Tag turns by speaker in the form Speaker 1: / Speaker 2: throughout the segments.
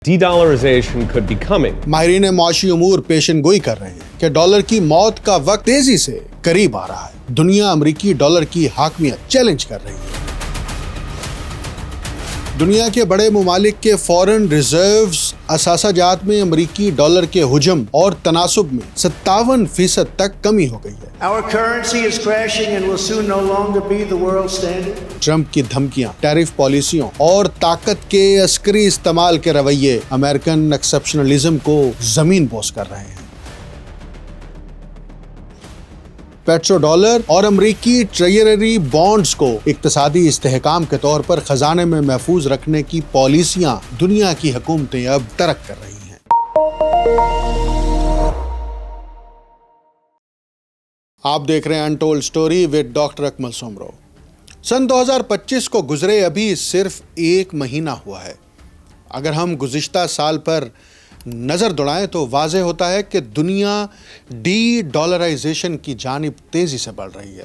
Speaker 1: De-dollarization could be coming.
Speaker 2: ماہرین معاشی امور پیشن گوئی کر رہے ہیں کہ ڈالر کی موت کا وقت تیزی سے قریب آ رہا ہے۔ دنیا امریکی ڈالر کی حاکمیت چیلنج کر رہی ہے۔ دنیا کے بڑے ممالک کے فورن ریزروز اثاثہ جات میں امریکی ڈالر کے حجم اور تناسب میں 57% تک کمی ہو گئی ہے۔
Speaker 3: Our currency is crashing and will soon no longer be the world standard.
Speaker 2: Trump کی دھمکیاں، ٹیرف پالیسیوں اور طاقت کے عسکری استعمال کے رویے امریکن ایکسپشنلزم کو زمین بوس کر رہے ہیں۔ پیٹرو ڈالر اور امریکی ٹریجری بانڈز کو اقتصادی استحکام کے طور پر خزانے میں محفوظ رکھنے کی پالیسیاں دنیا کی حکومتیں اب ترک کر رہی ہیں۔ آپ دیکھ رہے ہیں انٹولڈ سٹوری ود ڈاکٹر اکمل سومرو۔ سن 2025 کو گزرے ابھی صرف 1 مہینہ ہوا ہے۔ اگر ہم گزشتہ سال پر نظر دوڑائیں تو واضح ہوتا ہے کہ دنیا ڈی ڈالرائزیشن کی جانب تیزی سے بڑھ رہی ہے،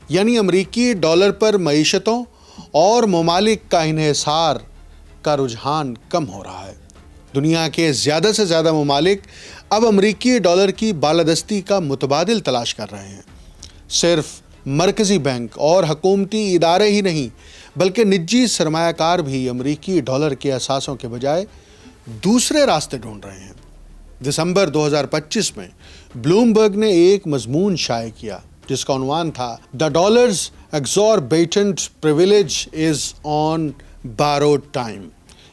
Speaker 2: یعنی امریکی ڈالر پر معیشتوں اور ممالک کا انحصار کا رجحان کم ہو رہا ہے۔ دنیا کے زیادہ سے زیادہ ممالک اب امریکی ڈالر کی بالادستی کا متبادل تلاش کر رہے ہیں۔ صرف مرکزی بینک اور حکومتی ادارے ہی نہیں بلکہ نجی سرمایہ کار بھی امریکی ڈالر کے اثاثوں کے بجائے دوسرے راستے ڈھونڈ رہے ہیں۔ دسمبر 2025 میں بلومبرگ نے ایک مضمون شائع کیا جس کا عنوان تھا "The dollar's exorbitant privilege is on borrowed time"،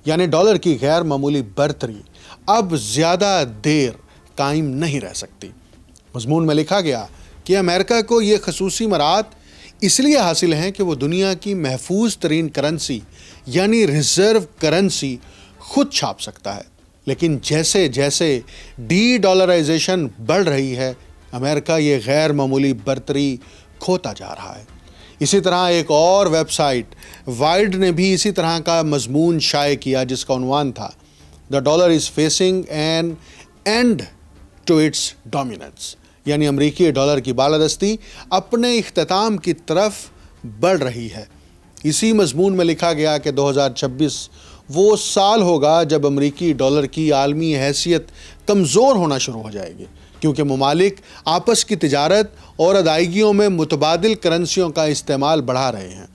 Speaker 2: یعنی ڈالر کی غیر معمولی برتری اب زیادہ دیر قائم نہیں رہ سکتی۔ مضمون میں لکھا گیا کہ امریکہ کو یہ خصوصی مراعات اس لیے حاصل ہیں کہ وہ دنیا کی محفوظ ترین کرنسی یعنی ریزرو کرنسی خود چھاپ سکتا ہے، لیکن جیسے جیسے ڈی ڈالرائزیشن بڑھ رہی ہے امریکہ یہ غیر معمولی برتری کھوتا جا رہا ہے۔ اسی طرح ایک اور ویب سائٹ وائلڈ نے بھی اسی طرح کا مضمون شائع کیا جس کا عنوان تھا "The dollar is facing an end to its dominance"، یعنی امریکی ڈالر کی بالادستی اپنے اختتام کی طرف بڑھ رہی ہے۔ اسی مضمون میں لکھا گیا کہ 2026 وہ سال ہوگا جب امریکی ڈالر کی عالمی حیثیت کمزور ہونا شروع ہو جائے گی، کیونکہ ممالک آپس کی تجارت اور ادائیگیوں میں متبادل کرنسیوں کا استعمال بڑھا رہے ہیں۔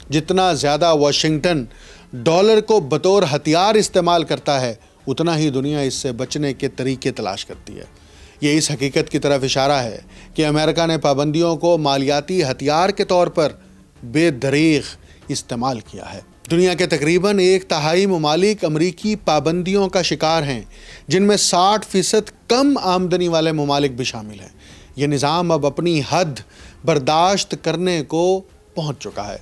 Speaker 2: جتنا زیادہ واشنگٹن ڈالر کو بطور ہتھیار استعمال کرتا ہے اتنا ہی دنیا اس سے بچنے کے طریقے تلاش کرتی ہے۔ یہ اس حقیقت کی طرف اشارہ ہے کہ امریکہ نے پابندیوں کو مالیاتی ہتھیار کے طور پر بے دریغ استعمال کیا ہے۔ دنیا کے تقریباً 1/3 ممالک امریکی پابندیوں کا شکار ہیں، جن میں 60% کم آمدنی والے ممالک بھی شامل ہیں۔ یہ نظام اب اپنی حد برداشت کرنے کو پہنچ چکا ہے۔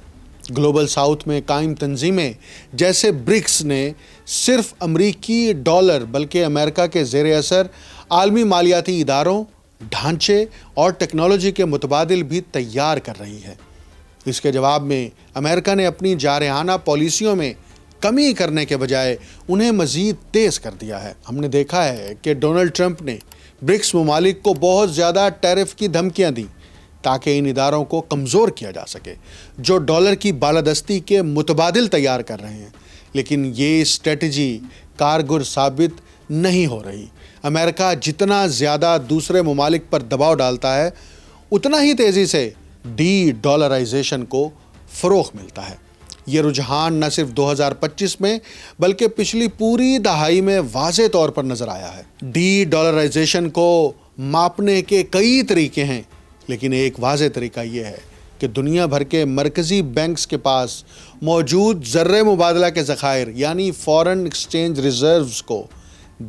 Speaker 2: گلوبل ساؤتھ میں قائم تنظیمیں جیسے برکس نے صرف امریکی ڈالر بلکہ امریکہ کے زیر اثر عالمی مالیاتی اداروں، ڈھانچے اور ٹیکنالوجی کے متبادل بھی تیار کر رہی ہے۔ اس کے جواب میں امریکہ نے اپنی جارحانہ پالیسیوں میں کمی کرنے کے بجائے انہیں مزید تیز کر دیا ہے۔ ہم نے دیکھا ہے کہ ڈونلڈ ٹرمپ نے برکس ممالک کو بہت زیادہ ٹیرف کی دھمکیاں دیں تاکہ ان اداروں کو کمزور کیا جا سکے جو ڈالر کی بالادستی کے متبادل تیار کر رہے ہیں، لیکن یہ اسٹریٹجی کارگر ثابت نہیں ہو رہی۔ امریکہ جتنا زیادہ دوسرے ممالک پر دباؤ ڈالتا ہے اتنا ہی تیزی سے ڈی ڈالرائزیشن کو فروغ ملتا ہے۔ یہ رجحان نہ صرف 2025 میں بلکہ پچھلی پوری دہائی میں واضح طور پر نظر آیا ہے۔ ڈی ڈالرائزیشن کو ماپنے کے کئی طریقے ہیں، لیکن ایک واضح طریقہ یہ ہے کہ دنیا بھر کے مرکزی بینکس کے پاس موجود زر مبادلہ کے ذخائر یعنی فورن ایکسچینج ریزروز کو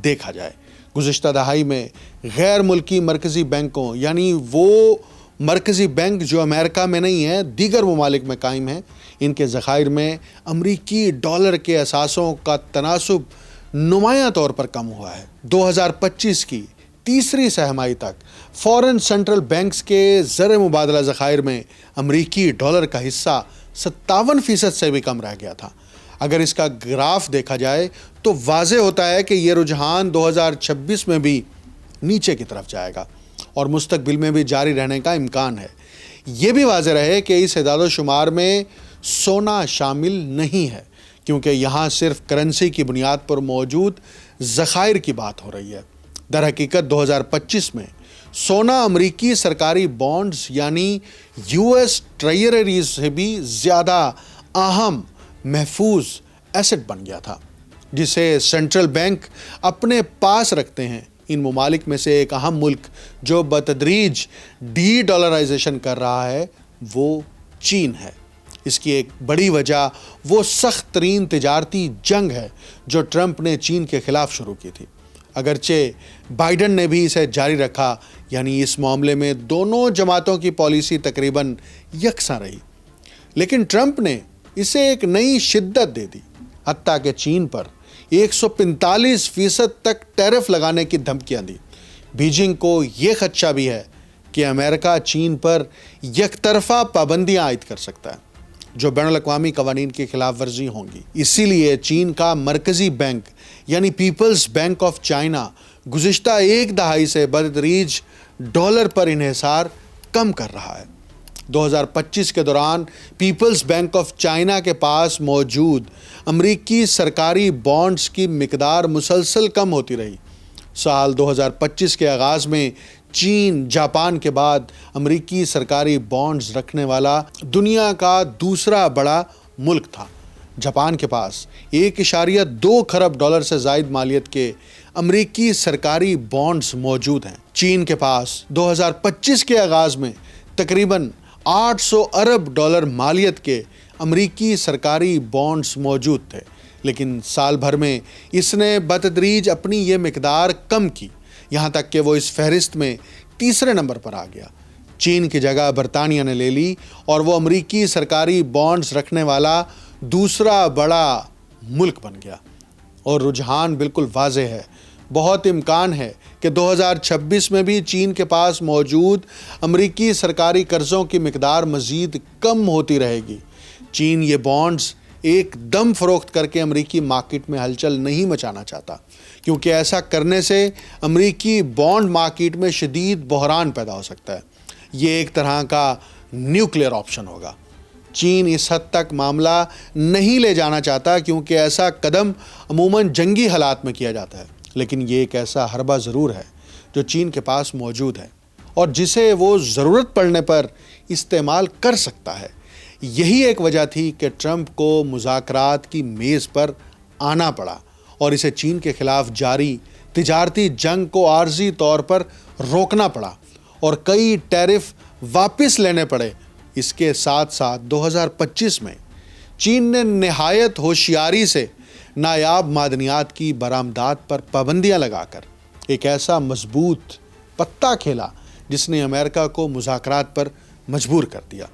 Speaker 2: دیکھا جائے۔ گزشتہ دہائی میں غیر ملکی مرکزی بینکوں یعنی وہ مرکزی بینک جو امریکہ میں نہیں ہیں دیگر ممالک میں قائم ہیں، ان کے ذخائر میں امریکی ڈالر کے اثاثوں کا تناسب نمایاں طور پر کم ہوا ہے۔ 2025 کی تیسری سہ ماہی تک فورن سینٹرل بینکس کے زر مبادلہ ذخائر میں امریکی ڈالر کا حصہ 57% سے بھی کم رہ گیا تھا۔ اگر اس کا گراف دیکھا جائے تو واضح ہوتا ہے کہ یہ رجحان 2026 میں بھی نیچے کی طرف جائے گا اور مستقبل میں بھی جاری رہنے کا امکان ہے۔ یہ بھی واضح رہے کہ اس اعداد و شمار میں سونا شامل نہیں ہے، کیونکہ یہاں صرف کرنسی کی بنیاد پر موجود ذخائر کی بات ہو رہی ہے۔ در حقیقت 2025 میں سونا امریکی سرکاری بانڈز یعنی US ٹریجریز سے بھی زیادہ اہم محفوظ ایسٹ بن گیا تھا، جسے سینٹرل بینک اپنے پاس رکھتے ہیں۔ ان ممالک میں سے ایک اہم ملک جو بتدریج ڈی ڈالرائزیشن کر رہا ہے وہ چین ہے۔ اس کی ایک بڑی وجہ وہ سخت ترین تجارتی جنگ ہے جو ٹرمپ نے چین کے خلاف شروع کی تھی۔ اگرچہ بائیڈن نے بھی اسے جاری رکھا، یعنی اس معاملے میں دونوں جماعتوں کی پالیسی تقریباً یکساں رہی، لیکن ٹرمپ نے اسے ایک نئی شدت دے دی، حتیٰ کہ چین پر 145% تک ٹیرف لگانے کی دھمکیاں دی۔ بیجنگ کو یہ خدشہ بھی ہے کہ امریکہ چین پر یک طرفہ پابندیاں عائد کر سکتا ہے جو بین الاقوامی قوانین کی خلاف ورزی ہوں گی۔ اسی لیے چین کا مرکزی بینک یعنی پیپلز بینک آف چائنا گزشتہ ایک دہائی سے بتدریج ڈالر پر انحصار کم کر رہا ہے۔ 2025 کے دوران پیپلز بینک آف چائنا کے پاس موجود امریکی سرکاری بانڈز کی مقدار مسلسل کم ہوتی رہی۔ سال 2025 کے آغاز میں چین جاپان کے بعد امریکی سرکاری بانڈز رکھنے والا دنیا کا دوسرا بڑا ملک تھا۔ جاپان کے پاس 1.2 کھرب ڈالر سے زائد مالیت کے امریکی سرکاری بانڈز موجود ہیں۔ چین کے پاس 2025 کے آغاز میں تقریباً 800 ارب ڈالر مالیت کے امریکی سرکاری بانڈز موجود تھے، لیکن سال بھر میں اس نے بتدریج اپنی یہ مقدار کم کی، یہاں تک کہ وہ اس فہرست میں تیسرے نمبر پر آ گیا۔ چین کی جگہ برطانیہ نے لے لی اور وہ امریکی سرکاری بانڈز رکھنے والا دوسرا بڑا ملک بن گیا۔ اور رجحان بالکل واضح ہے، بہت امکان ہے کہ 2026 میں بھی چین کے پاس موجود امریکی سرکاری قرضوں کی مقدار مزید کم ہوتی رہے گی۔ چین یہ بانڈز ایک دم فروخت کر کے امریکی مارکیٹ میں ہلچل نہیں مچانا چاہتا، کیونکہ ایسا کرنے سے امریکی بانڈ مارکیٹ میں شدید بحران پیدا ہو سکتا ہے۔ یہ ایک طرح کا نیوکلیئر آپشن ہوگا۔ چین اس حد تک معاملہ نہیں لے جانا چاہتا کیونکہ ایسا قدم عموماً جنگی حالات میں کیا جاتا ہے، لیکن یہ ایک ایسا حربہ ضرور ہے جو چین کے پاس موجود ہے اور جسے وہ ضرورت پڑنے پر استعمال کر سکتا ہے۔ یہی ایک وجہ تھی کہ ٹرمپ کو مذاکرات کی میز پر آنا پڑا اور اسے چین کے خلاف جاری تجارتی جنگ کو عارضی طور پر روکنا پڑا اور کئی ٹیرف واپس لینے پڑے۔ اس کے ساتھ ساتھ 2025 میں چین نے نہایت ہوشیاری سے نایاب معدنیات کی برآمدات پر پابندیاں لگا کر ایک ایسا مضبوط پتہ کھیلا جس نے امریکہ کو مذاکرات پر مجبور کر دیا۔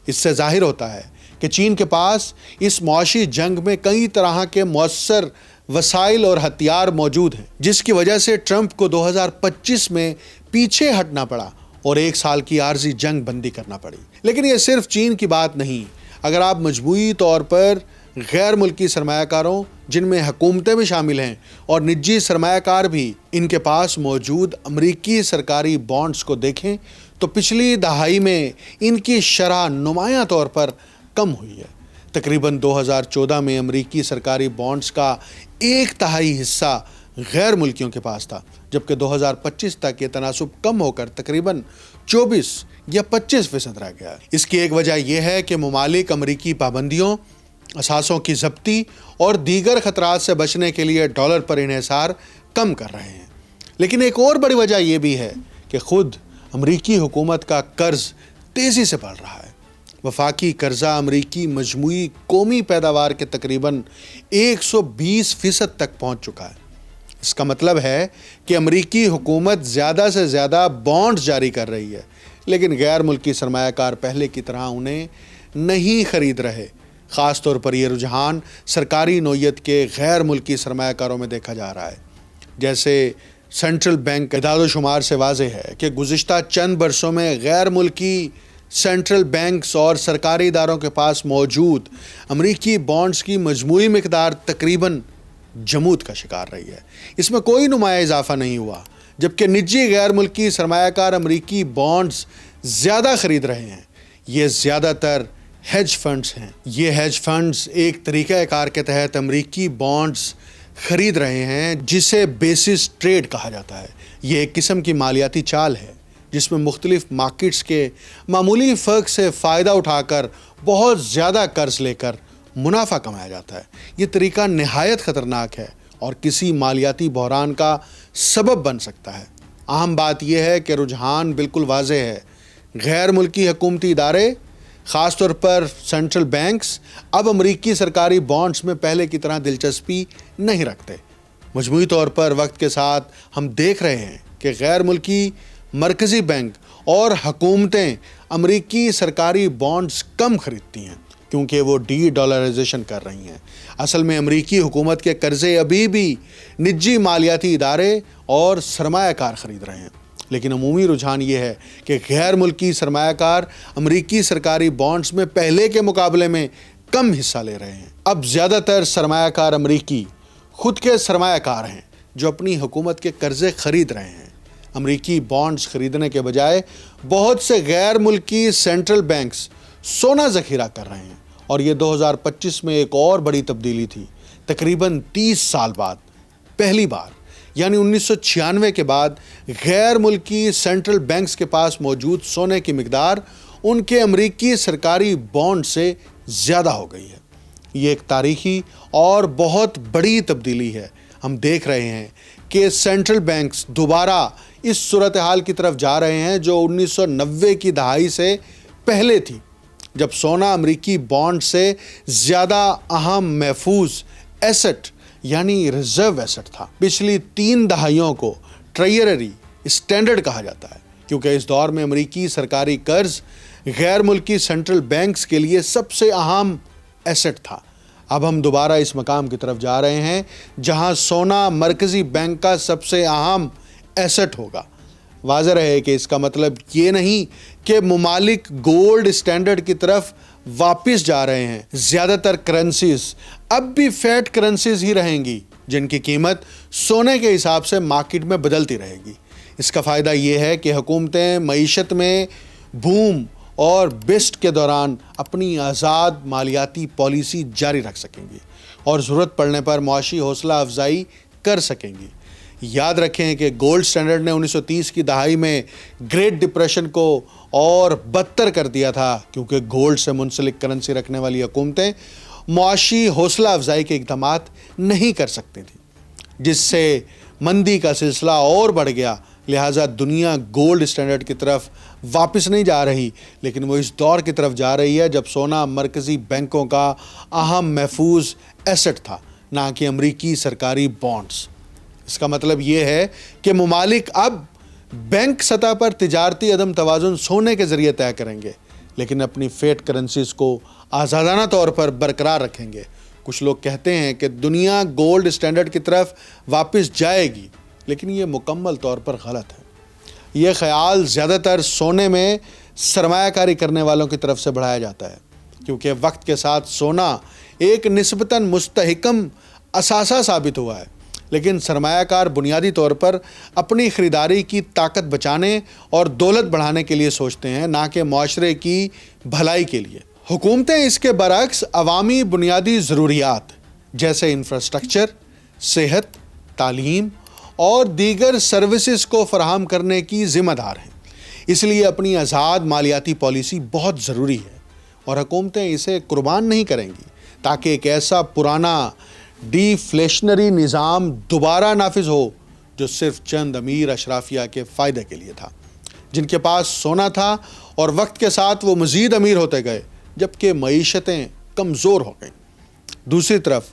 Speaker 2: اس سے ظاہر ہوتا ہے کہ چین کے پاس اس معاشی جنگ میں کئی طرح کے مؤثر وسائل اور ہتھیار موجود ہیں، جس کی وجہ سے ٹرمپ کو 2025 میں پیچھے ہٹنا پڑا اور 1 سال کی عارضی جنگ بندی کرنا پڑی۔ لیکن یہ صرف چین کی بات نہیں۔ اگر آپ مجموعی طور پر غیر ملکی سرمایہ کاروں، جن میں حکومتیں بھی شامل ہیں اور نجی سرمایہ کار بھی، ان کے پاس موجود امریکی سرکاری بانڈز کو دیکھیں تو پچھلی دہائی میں ان کی شرح نمایاں طور پر کم ہوئی ہے۔ تقریباً 2014 میں امریکی سرکاری بانڈز کا 1/3 حصہ غیر ملکیوں کے پاس تھا، جبکہ 2025 تک یہ تناسب کم ہو کر تقریباً 24 یا 25% رہ گیا ہے۔ اس کی ایک وجہ یہ ہے کہ ممالک امریکی پابندیوں، اثاثوں کی ضبطی اور دیگر خطرات سے بچنے کے لیے ڈالر پر انحصار کم کر رہے ہیں۔ لیکن ایک اور بڑی وجہ یہ بھی ہے کہ خود امریکی حکومت کا قرض تیزی سے بڑھ رہا ہے۔ وفاقی قرضہ امریکی مجموعی قومی پیداوار کے تقریباً 120% تک پہنچ چکا ہے۔ اس کا مطلب ہے کہ امریکی حکومت زیادہ سے زیادہ بانڈز جاری کر رہی ہے، لیکن غیر ملکی سرمایہ کار پہلے کی طرح انہیں نہیں خرید رہے۔ خاص طور پر یہ رجحان سرکاری نوعیت کے غیر ملکی سرمایہ کاروں میں دیکھا جا رہا ہے۔ جیسے سینٹرل بینک اعداد و شمار سے واضح ہے کہ گزشتہ چند برسوں میں غیر ملکی سینٹرل بینکس اور سرکاری اداروں کے پاس موجود امریکی بانڈز کی مجموعی مقدار تقریباً جمود کا شکار رہی ہے۔ اس میں کوئی نمایاں اضافہ نہیں ہوا، جبکہ نجی غیر ملکی سرمایہ کار امریکی بانڈز زیادہ خرید رہے ہیں۔ یہ زیادہ تر ہیج فنڈز ہیں۔ یہ ہیج فنڈز ایک طریقہ کار کے تحت امریکی بانڈز خرید رہے ہیں جسے بیسس ٹریڈ کہا جاتا ہے۔ یہ ایک قسم کی مالیاتی چال ہے جس میں مختلف مارکیٹس کے معمولی فرق سے فائدہ اٹھا کر بہت زیادہ قرض لے کر منافع کمایا جاتا ہے۔ یہ طریقہ نہایت خطرناک ہے اور کسی مالیاتی بحران کا سبب بن سکتا ہے۔ اہم بات یہ ہے کہ رجحان بالکل واضح ہے۔ غیر ملکی حکومتی ادارے، خاص طور پر سینٹرل بینکس، اب امریکی سرکاری بانڈز میں پہلے کی طرح دلچسپی نہیں رکھتے۔ مجموعی طور پر وقت کے ساتھ ہم دیکھ رہے ہیں کہ غیر ملکی مرکزی بینک اور حکومتیں امریکی سرکاری بانڈز کم خریدتی ہیں کیونکہ وہ ڈی ڈالرائزیشن کر رہی ہیں۔ اصل میں امریکی حکومت کے قرضے ابھی بھی نجی مالیاتی ادارے اور سرمایہ کار خرید رہے ہیں، لیکن عمومی رجحان یہ ہے کہ غیر ملکی سرمایہ کار امریکی سرکاری بانڈز میں پہلے کے مقابلے میں کم حصہ لے رہے ہیں۔ اب زیادہ تر سرمایہ کار امریکی خود کے سرمایہ کار ہیں جو اپنی حکومت کے قرضے خرید رہے ہیں۔ امریکی بانڈز خریدنے کے بجائے بہت سے غیر ملکی سینٹرل بینکس سونا ذخیرہ کر رہے ہیں، اور یہ 2025 میں ایک اور بڑی تبدیلی تھی۔ تقریباً 30 سال بعد پہلی بار یعنی 1996 کے بعد غیر ملکی سینٹرل بینکس کے پاس موجود سونے کی مقدار ان کے امریکی سرکاری بانڈ سے زیادہ ہو گئی ہے۔ یہ ایک تاریخی اور بہت بڑی تبدیلی ہے۔ ہم دیکھ رہے ہیں کہ سینٹرل بینکس دوبارہ اس صورتحال کی طرف جا رہے ہیں جو 1990 کی دہائی سے پہلے تھی، جب سونا امریکی بانڈ سے زیادہ اہم محفوظ ایسٹ یعنی ریزرو ایسٹ تھا۔ پچھلی 3 دہائیوں کو ٹریجری اسٹینڈرڈ کہا جاتا ہے کیونکہ اس دور میں امریکی سرکاری قرض غیر ملکی سینٹرل بینکس کے لیے سب سے اہم ایسٹ تھا۔ اب ہم دوبارہ اس مقام کی طرف جا رہے ہیں جہاں سونا مرکزی بینک کا سب سے اہم ایسٹ ہوگا۔ واضح رہے کہ اس کا مطلب یہ نہیں کہ ممالک گولڈ اسٹینڈرڈ کی طرف واپس جا رہے ہیں۔ زیادہ تر کرنسیز اب بھی فیٹ کرنسیز ہی رہیں گی جن کی قیمت سونے کے حساب سے مارکیٹ میں بدلتی رہے گی۔ اس کا فائدہ یہ ہے کہ حکومتیں معیشت میں بوم اور بسٹ کے دوران اپنی آزاد مالیاتی پالیسی جاری رکھ سکیں گی اور ضرورت پڑنے پر معاشی حوصلہ افزائی کر سکیں گی۔ یاد رکھیں کہ گولڈ سٹینڈرڈ نے 1930 کی دہائی میں گریٹ ڈپریشن کو اور بدتر کر دیا تھا کیونکہ گولڈ سے منسلک کرنسی رکھنے والی حکومتیں معاشی حوصلہ افزائی کے اقدامات نہیں کر سکتی تھیں، جس سے مندی کا سلسلہ اور بڑھ گیا۔ لہٰذا دنیا گولڈ سٹینڈرڈ کی طرف واپس نہیں جا رہی، لیکن وہ اس دور کی طرف جا رہی ہے جب سونا مرکزی بینکوں کا اہم محفوظ ایسٹ تھا، نہ کہ امریکی سرکاری بانڈز۔ اس کا مطلب یہ ہے کہ ممالک اب بینک سطح پر تجارتی عدم توازن سونے کے ذریعے طے کریں گے، لیکن اپنی فیٹ کرنسیز کو آزادانہ طور پر برقرار رکھیں گے۔ کچھ لوگ کہتے ہیں کہ دنیا گولڈ اسٹینڈرڈ کی طرف واپس جائے گی، لیکن یہ مکمل طور پر غلط ہے۔ یہ خیال زیادہ تر سونے میں سرمایہ کاری کرنے والوں کی طرف سے بڑھایا جاتا ہے کیونکہ وقت کے ساتھ سونا ایک نسبتاً مستحکم اثاثہ ثابت ہوا ہے، لیکن سرمایہ کار بنیادی طور پر اپنی خریداری کی طاقت بچانے اور دولت بڑھانے کے لیے سوچتے ہیں، نہ کہ معاشرے کی بھلائی کے لیے۔ حکومتیں اس کے برعکس عوامی بنیادی ضروریات جیسے انفراسٹرکچر، صحت، تعلیم اور دیگر سروسز کو فراہم کرنے کی ذمہ دار ہیں۔ اس لیے اپنی آزاد مالیاتی پالیسی بہت ضروری ہے اور حکومتیں اسے قربان نہیں کریں گی تاکہ ایک ایسا پرانا ڈی فلیشنری نظام دوبارہ نافذ ہو جو صرف چند امیر اشرافیہ کے فائدے کے لیے تھا، جن کے پاس سونا تھا اور وقت کے ساتھ وہ مزید امیر ہوتے گئے جبکہ معیشتیں کمزور ہو گئیں۔ دوسری طرف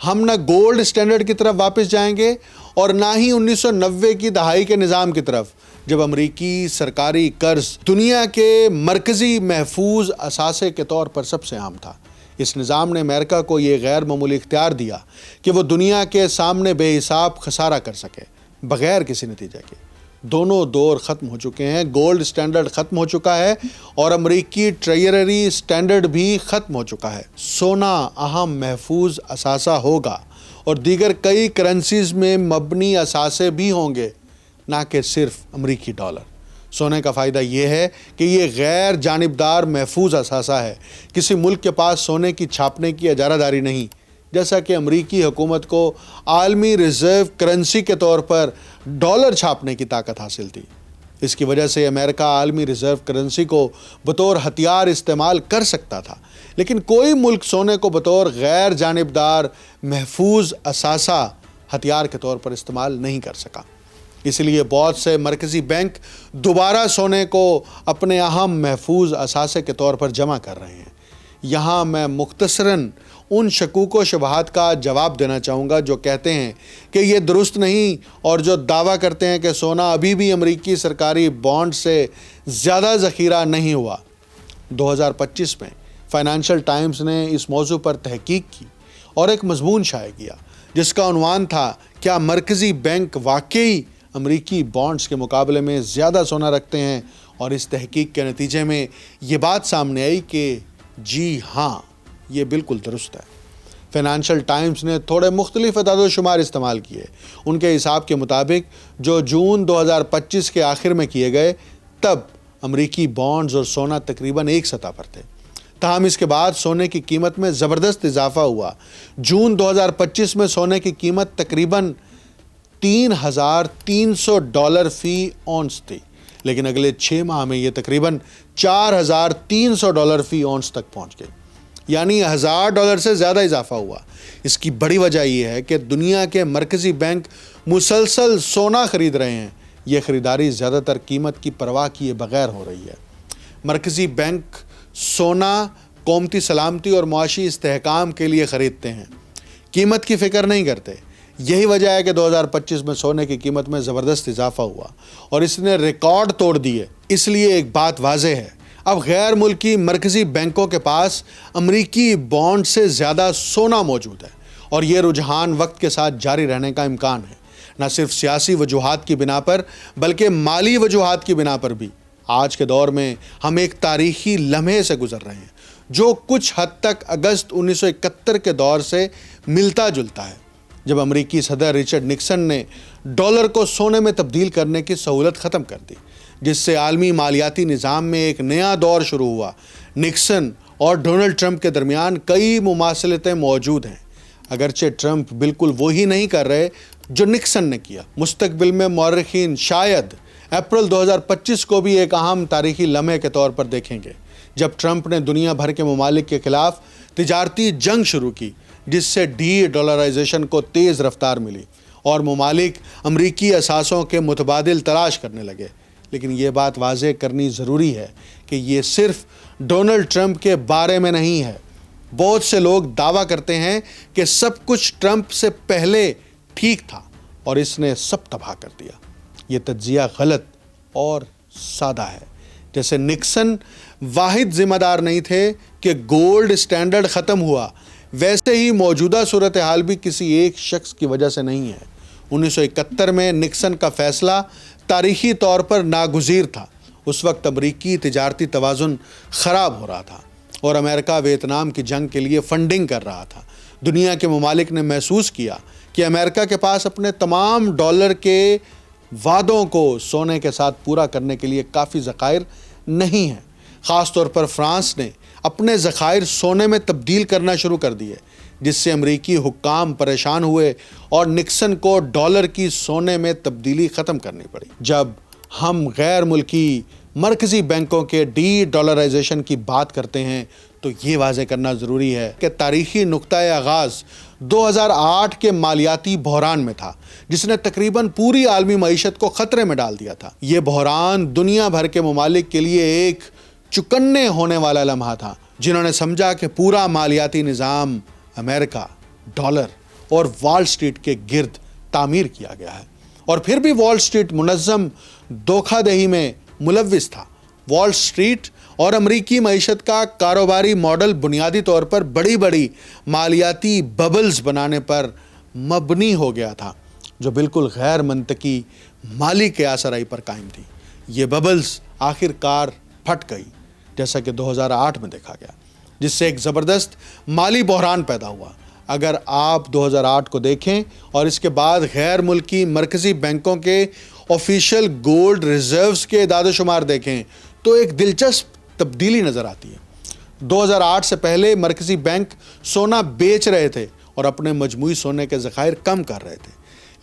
Speaker 2: ہم نہ گولڈ اسٹینڈرڈ کی طرف واپس جائیں گے اور نہ ہی 1990 کی دہائی کے نظام کی طرف جب امریکی سرکاری قرض دنیا کے مرکزی محفوظ اثاثے کے طور پر سب سے عام تھا۔ اس نظام نے امریکہ کو یہ غیر معمولی اختیار دیا کہ وہ دنیا کے سامنے بے حساب خسارہ کر سکے بغیر کسی نتیجے کے۔ دونوں دور ختم ہو چکے ہیں، گولڈ سٹینڈرڈ ختم ہو چکا ہے اور امریکی ٹریجری سٹینڈرڈ بھی ختم ہو چکا ہے۔ سونا اہم محفوظ اثاثہ ہوگا اور دیگر کئی کرنسیز میں مبنی اثاثے بھی ہوں گے، نہ کہ صرف امریکی ڈالر۔ سونے کا فائدہ یہ ہے کہ یہ غیر جانبدار محفوظ اثاثہ ہے۔ کسی ملک کے پاس سونے کی چھاپنے کی اجارہ داری نہیں، جیسا کہ امریکی حکومت کو عالمی ریزرو کرنسی کے طور پر ڈالر چھاپنے کی طاقت حاصل تھی۔ اس کی وجہ سے امریکہ عالمی ریزرو کرنسی کو بطور ہتھیار استعمال کر سکتا تھا، لیکن کوئی ملک سونے کو بطور غیر جانبدار محفوظ اثاثہ ہتھیار کے طور پر استعمال نہیں کر سکا۔ اس لیے بہت سے مرکزی بینک دوبارہ سونے کو اپنے اہم محفوظ اثاثے کے طور پر جمع کر رہے ہیں۔ یہاں میں مختصراً ان شکوک و شبہات کا جواب دینا چاہوں گا جو کہتے ہیں کہ یہ درست نہیں، اور جو دعویٰ کرتے ہیں کہ سونا ابھی بھی امریکی سرکاری بانڈ سے زیادہ ذخیرہ نہیں ہوا۔ 2025 میں فائنانشل ٹائمز نے اس موضوع پر تحقیق کی اور ایک مضمون شائع کیا جس کا عنوان تھا، کیا مرکزی بینک واقعی امریکی بانڈز کے مقابلے میں زیادہ سونا رکھتے ہیں؟ اور اس تحقیق کے نتیجے میں یہ بات سامنے آئی کہ جی ہاں، یہ بالکل درست ہے۔ فائنانشل ٹائمز نے تھوڑے مختلف اعداد و شمار استعمال کیے۔ ان کے حساب کے مطابق جو جون 2025 کے آخر میں کیے گئے، تب امریکی بانڈز اور سونا تقریباً ایک سطح پر تھے۔ تاہم اس کے بعد سونے کی قیمت میں زبردست اضافہ ہوا۔ جون 2025 میں سونے کی قیمت تقریباً $3,300 فی اونس تھی، لیکن اگلے 6 ماہ میں یہ تقریباً $4,300 فی اونس تک پہنچ گئی، یعنی $1,000 سے زیادہ اضافہ ہوا۔ اس کی بڑی وجہ یہ ہے کہ دنیا کے مرکزی بینک مسلسل سونا خرید رہے ہیں۔ یہ خریداری زیادہ تر قیمت کی پرواہ کیے بغیر ہو رہی ہے۔ مرکزی بینک سونا قومتی سلامتی اور معاشی استحکام کے لیے خریدتے ہیں، قیمت کی فکر نہیں کرتے۔ یہی وجہ ہے کہ 2025 میں سونے کی قیمت میں زبردست اضافہ ہوا اور اس نے ریکارڈ توڑ دیے۔ اس لیے ایک بات واضح ہے، اب غیر ملکی مرکزی بینکوں کے پاس امریکی بانڈ سے زیادہ سونا موجود ہے، اور یہ رجحان وقت کے ساتھ جاری رہنے کا امکان ہے، نہ صرف سیاسی وجوہات کی بنا پر بلکہ مالی وجوہات کی بنا پر بھی۔ آج کے دور میں ہم ایک تاریخی لمحے سے گزر رہے ہیں جو کچھ حد تک اگست 1971 کے دور سے ملتا جلتا ہے، جب امریکی صدر رچرڈ نکسن نے ڈالر کو سونے میں تبدیل کرنے کی سہولت ختم کر دی، جس سے عالمی مالیاتی نظام میں ایک نیا دور شروع ہوا۔ نکسن اور ڈونلڈ ٹرمپ کے درمیان کئی مماثلتیں موجود ہیں، اگرچہ ٹرمپ بالکل وہی نہیں کر رہے جو نکسن نے کیا۔ مستقبل میں مورخین شاید اپریل 2025 کو بھی ایک اہم تاریخی لمحے کے طور پر دیکھیں گے، جب ٹرمپ نے دنیا بھر کے ممالک کے خلاف تجارتی جنگ شروع کی، جس سے ڈی ڈالرائزیشن کو تیز رفتار ملی اور ممالک امریکی اثاثوں کے متبادل تلاش کرنے لگے۔ لیکن یہ بات واضح کرنی ضروری ہے کہ یہ صرف ڈونلڈ ٹرمپ کے بارے میں نہیں ہے۔ بہت سے لوگ دعویٰ کرتے ہیں کہ سب کچھ ٹرمپ سے پہلے ٹھیک تھا اور اس نے سب تباہ کر دیا۔ یہ تجزیہ غلط اور سادہ ہے۔ جیسے نکسن واحد ذمہ دار نہیں تھے کہ گولڈ سٹینڈرڈ ختم ہوا، ویسے ہی موجودہ صورتحال بھی کسی ایک شخص کی وجہ سے نہیں ہے۔ 1971 میں نکسن کا فیصلہ تاریخی طور پر ناگزیر تھا۔ اس وقت امریکی تجارتی توازن خراب ہو رہا تھا اور امریکہ ویتنام کی جنگ کے لیے فنڈنگ کر رہا تھا۔ دنیا کے ممالک نے محسوس کیا کہ امریکہ کے پاس اپنے تمام ڈالر کے وعدوں کو سونے کے ساتھ پورا کرنے کے لیے کافی ذخائر نہیں ہیں۔ خاص طور پر فرانس نے اپنے ذخائر سونے میں تبدیل کرنا شروع کر دیے، جس سے امریکی حکام پریشان ہوئے اور نکسن کو ڈالر کی سونے میں تبدیلی ختم کرنی پڑی۔ جب ہم غیر ملکی مرکزی بینکوں کے ڈی ڈالرائزیشن کی بات کرتے ہیں تو یہ واضح کرنا ضروری ہے کہ تاریخی نقطۂ آغاز 2008 کے مالیاتی بحران میں تھا، جس نے تقریباً پوری عالمی معیشت کو خطرے میں ڈال دیا تھا۔ یہ بحران دنیا بھر کے ممالک کے لیے ایک چکنے ہونے والا لمحہ تھا، جنہوں نے سمجھا کہ پورا مالیاتی نظام امریکہ، ڈالر اور وال سٹریٹ کے گرد تعمیر کیا گیا ہے، اور پھر بھی وال سٹریٹ منظم دھوکہ دہی میں ملوث تھا۔ وال سٹریٹ اور امریکی معیشت کا کاروباری ماڈل بنیادی طور پر بڑی بڑی مالیاتی ببلز بنانے پر مبنی ہو گیا تھا، جو بالکل غیر منطقی مالی قیاس آرائی پر قائم تھی۔ یہ ببلز آخر کار پھٹ گئی، جیسا کہ 2008 میں دیکھا گیا، جس سے ایک زبردست مالی بحران پیدا ہوا۔ اگر آپ 2008 کو دیکھیں اور اس کے بعد غیر ملکی مرکزی بینکوں کے آفیشیل گولڈ ریزروز کے اعداد و شمار دیکھیں تو ایک دلچسپ تبدیلی نظر آتی ہے۔ 2008 سے پہلے مرکزی بینک سونا بیچ رہے تھے اور اپنے مجموعی سونے کے ذخائر کم کر رہے تھے،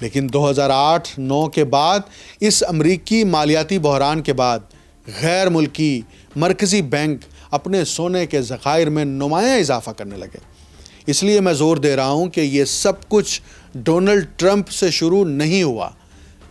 Speaker 2: لیکن 2008-9 کے بعد اس امریکی مالیاتی بحران کے بعد غیر ملکی مرکزی بینک اپنے سونے کے ذخائر میں نمایاں اضافہ کرنے لگے۔ اس لیے میں زور دے رہا ہوں کہ یہ سب کچھ ڈونلڈ ٹرمپ سے شروع نہیں ہوا۔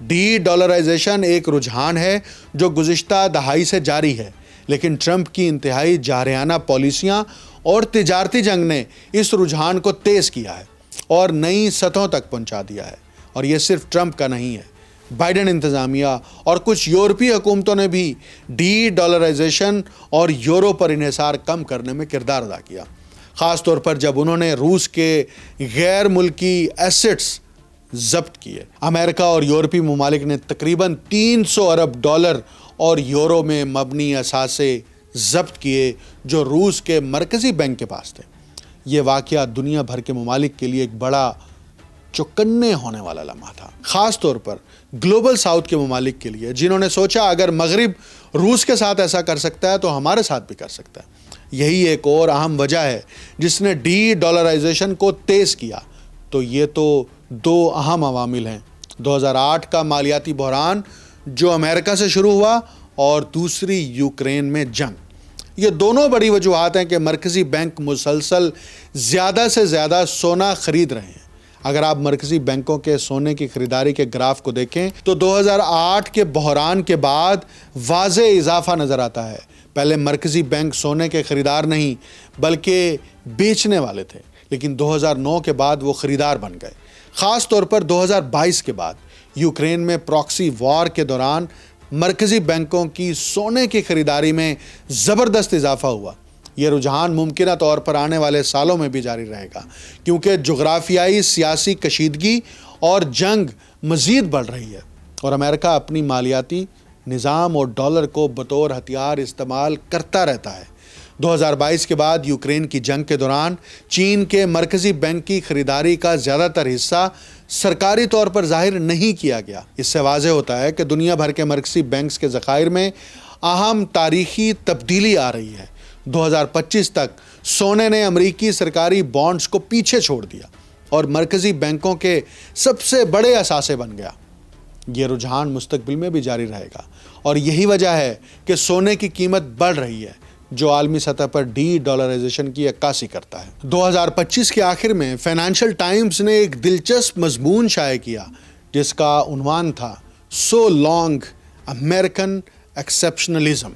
Speaker 2: ڈی ڈالرائزیشن ایک رجحان ہے جو گزشتہ دہائی سے جاری ہے، لیکن ٹرمپ کی انتہائی جارحانہ پالیسیاں اور تجارتی جنگ نے اس رجحان کو تیز کیا ہے اور نئی سطحوں تک پہنچا دیا ہے۔ اور یہ صرف ٹرمپ کا نہیں ہے، بائیڈن انتظامیہ اور کچھ یورپی حکومتوں نے بھی ڈی ڈالرائزیشن اور یورو پر انحصار کم کرنے میں کردار ادا کیا، خاص طور پر جب انہوں نے روس کے غیر ملکی ایسٹس ضبط کیے۔ امریکہ اور یورپی ممالک نے تقریباً $300 ارب اور یورو میں مبنی اثاثے ضبط کیے جو روس کے مرکزی بینک کے پاس تھے۔ یہ واقعہ دنیا بھر کے ممالک کے لیے ایک بڑا چوکنے ہونے والا لمحہ تھا، خاص طور پر گلوبل ساؤتھ کے ممالک کے لیے، جنہوں نے سوچا اگر مغرب روس کے ساتھ ایسا کر سکتا ہے تو ہمارے ساتھ بھی کر سکتا ہے۔ یہی ایک اور اہم وجہ ہے جس نے ڈی ڈالرائزیشن کو تیز کیا۔ تو یہ تو دو اہم عوامل ہیں، 2008 کا مالیاتی بحران جو امریکہ سے شروع ہوا اور دوسری یوکرین میں جنگ۔ یہ دونوں بڑی وجوہات ہیں کہ مرکزی بینک مسلسل زیادہ سے زیادہ سونا خرید رہے ہیں۔ اگر آپ مرکزی بینکوں کے سونے کی خریداری کے گراف کو دیکھیں تو 2008 کے بحران کے بعد واضح اضافہ نظر آتا ہے۔ پہلے مرکزی بینک سونے کے خریدار نہیں بلکہ بیچنے والے تھے، لیکن 2009 کے بعد وہ خریدار بن گئے، خاص طور پر 2022 کے بعد یوکرین میں پراکسی وار کے دوران مرکزی بینکوں کی سونے کی خریداری میں زبردست اضافہ ہوا۔ یہ رجحان ممکنہ طور پر آنے والے سالوں میں بھی جاری رہے گا، کیونکہ جغرافیائی سیاسی کشیدگی اور جنگ مزید بڑھ رہی ہے اور امریکہ اپنی مالیاتی نظام اور ڈالر کو بطور ہتھیار استعمال کرتا رہتا ہے۔ 2022 کے بعد یوکرین کی جنگ کے دوران چین کے مرکزی بینک کی خریداری کا زیادہ تر حصہ سرکاری طور پر ظاہر نہیں کیا گیا۔ اس سے واضح ہوتا ہے کہ دنیا بھر کے مرکزی بینکس کے ذخائر میں اہم تاریخی تبدیلی آ رہی ہے۔ 2025 تک سونے نے امریکی سرکاری بانڈز کو پیچھے چھوڑ دیا اور مرکزی بینکوں کے سب سے بڑے اثاثے بن گیا۔ یہ رجحان مستقبل میں بھی جاری رہے گا اور یہی وجہ ہے کہ سونے کی قیمت بڑھ رہی ہے، جو عالمی سطح پر ڈی ڈالرائزیشن کی عکاسی کرتا ہے۔ 2025 کے آخر میں فائنینشل ٹائمز نے ایک دلچسپ مضمون شائع کیا جس کا عنوان تھا سو لانگ امریکن ایکسیپشنلزم۔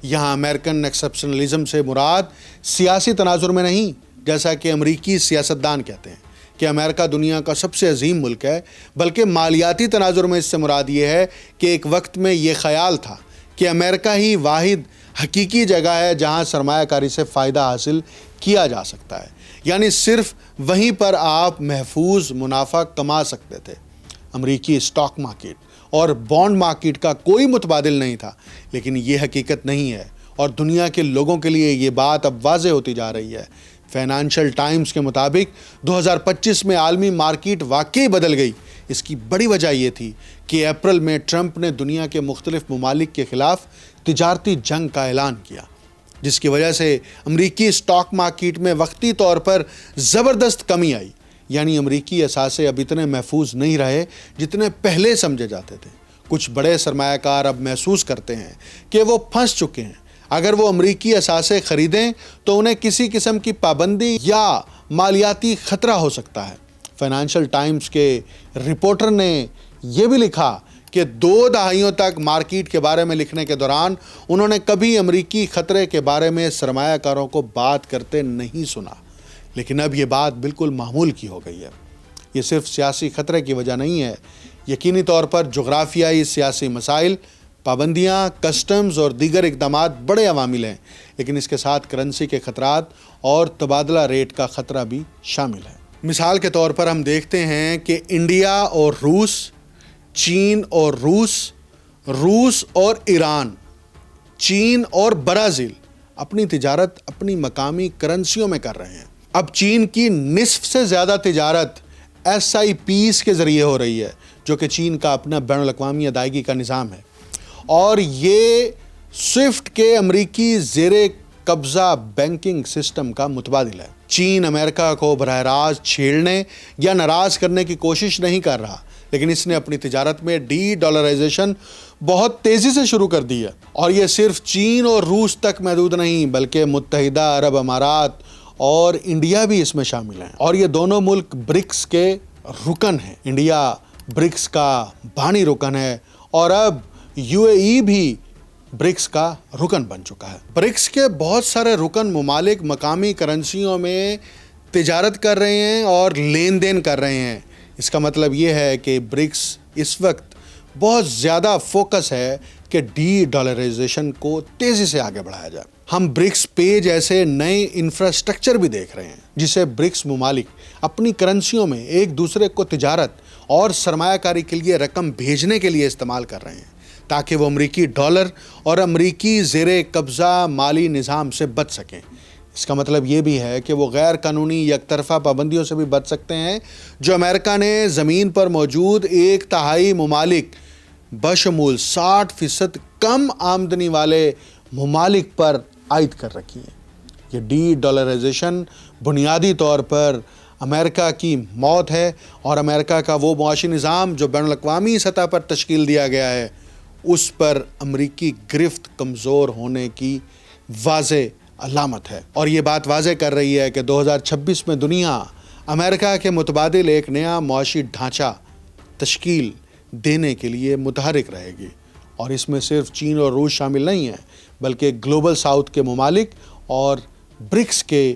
Speaker 2: یہاں امریکن ایکسیپشنلزم سے مراد سیاسی تناظر میں نہیں، جیسا کہ امریکی سیاستدان کہتے ہیں کہ امریکہ دنیا کا سب سے عظیم ملک ہے، بلکہ مالیاتی تناظر میں اس سے مراد یہ ہے کہ ایک وقت میں یہ خیال تھا کہ امریکہ ہی واحد حقیقی جگہ ہے جہاں سرمایہ کاری سے فائدہ حاصل کیا جا سکتا ہے، یعنی صرف وہیں پر آپ محفوظ منافع کما سکتے تھے۔ امریکی اسٹاک مارکیٹ اور بانڈ مارکیٹ کا کوئی متبادل نہیں تھا، لیکن یہ حقیقت نہیں ہے اور دنیا کے لوگوں کے لیے یہ بات اب واضح ہوتی جا رہی ہے۔ فائنینشل ٹائمز کے مطابق 2025 میں عالمی مارکیٹ واقعی بدل گئی۔ اس کی بڑی وجہ یہ تھی کہ اپریل میں ٹرمپ نے دنیا کے مختلف ممالک کے خلاف تجارتی جنگ کا اعلان کیا، جس کی وجہ سے امریکی اسٹاک مارکیٹ میں وقتی طور پر زبردست کمی آئی، یعنی امریکی اثاثے اب اتنے محفوظ نہیں رہے جتنے پہلے سمجھے جاتے تھے۔ کچھ بڑے سرمایہ کار اب محسوس کرتے ہیں کہ وہ پھنس چکے ہیں۔ اگر وہ امریکی اثاثے خریدیں تو انہیں کسی قسم کی پابندی یا مالیاتی خطرہ ہو سکتا ہے۔ فائنینشل ٹائمز کے رپورٹر نے یہ بھی لکھا کہ 2 دہائیوں تک مارکیٹ کے بارے میں لکھنے کے دوران انہوں نے کبھی امریکی خطرے کے بارے میں سرمایہ کاروں کو بات کرتے نہیں سنا، لیکن اب یہ بات بالکل معمول کی ہو گئی ہے۔ یہ صرف سیاسی خطرے کی وجہ نہیں ہے، یقینی طور پر جغرافیائی سیاسی مسائل، پابندیاں، کسٹمز اور دیگر اقدامات بڑے عوامل ہیں، لیکن اس کے ساتھ کرنسی کے خطرات اور تبادلہ ریٹ کا خطرہ بھی شامل ہے۔ مثال کے طور پر ہم دیکھتے ہیں کہ انڈیا اور روس، چین اور روس اور ایران، چین اور برازیل اپنی تجارت اپنی مقامی کرنسیوں میں کر رہے ہیں۔ اب چین کی نصف سے زیادہ تجارت SIPs کے ذریعے ہو رہی ہے، جو کہ چین کا اپنا بین الاقوامی ادائیگی کا نظام ہے، اور یہ سوئفٹ کے امریکی زیر قبضہ بینکنگ سسٹم کا متبادل ہے۔ چین امریکہ کو براہ راست چھیڑنے یا ناراض کرنے کی کوشش نہیں کر رہا، لیکن اس نے اپنی تجارت میں ڈی ڈالرائزیشن بہت تیزی سے شروع کر دی ہے، اور یہ صرف چین اور روس تک محدود نہیں بلکہ متحدہ عرب امارات اور انڈیا بھی اس میں شامل ہیں، اور یہ دونوں ملک برکس کے رکن ہیں۔ انڈیا برکس کا بانی رکن ہے، اور اب UAE بھی برکس کا رکن بن چکا ہے۔ برکس کے بہت سارے رکن ممالک مقامی کرنسیوں میں تجارت کر رہے ہیں اور لین دین کر رہے ہیں۔ اس کا مطلب یہ ہے کہ برکس اس وقت بہت زیادہ فوکس ہے کہ ڈی ڈالرائزیشن کو تیزی سے آگے بڑھایا جائے۔ ہم برکس پے جیسے نئے انفراسٹرکچر بھی دیکھ رہے ہیں، جسے برکس ممالک اپنی کرنسیوں میں ایک دوسرے کو تجارت اور سرمایہ کاری کے لیے رقم بھیجنے کے لیے استعمال کر رہے ہیں، تاکہ وہ امریکی ڈالر اور امریکی زیر قبضہ مالی نظام سے بچ سکیں۔ اس کا مطلب یہ بھی ہے کہ وہ غیر قانونی یک طرفہ پابندیوں سے بھی بچ سکتے ہیں جو امریکہ نے زمین پر موجود 1/3 ممالک بشمول 60% کم آمدنی والے ممالک پر عائد کر رکھی ہیں۔ یہ ڈی ڈالرائزیشن بنیادی طور پر امریکہ کی موت ہے، اور امریکہ کا وہ معاشی نظام جو بین الاقوامی سطح پر تشکیل دیا گیا ہے، اس پر امریکی گرفت کمزور ہونے کی واضح علامت ہے، اور یہ بات واضح کر رہی ہے کہ 2026 میں دنیا امریکہ کے متبادل ایک نیا معاشی ڈھانچہ تشکیل دینے کے لیے متحرک رہے گی، اور اس میں صرف چین اور روس شامل نہیں ہیں بلکہ گلوبل ساؤتھ کے ممالک اور برکس کے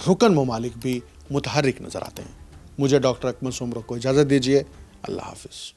Speaker 2: رکن ممالک بھی متحرک نظر آتے ہیں۔ مجھے ڈاکٹر اکمل سومرو کو اجازت دیجیے۔ اللہ حافظ۔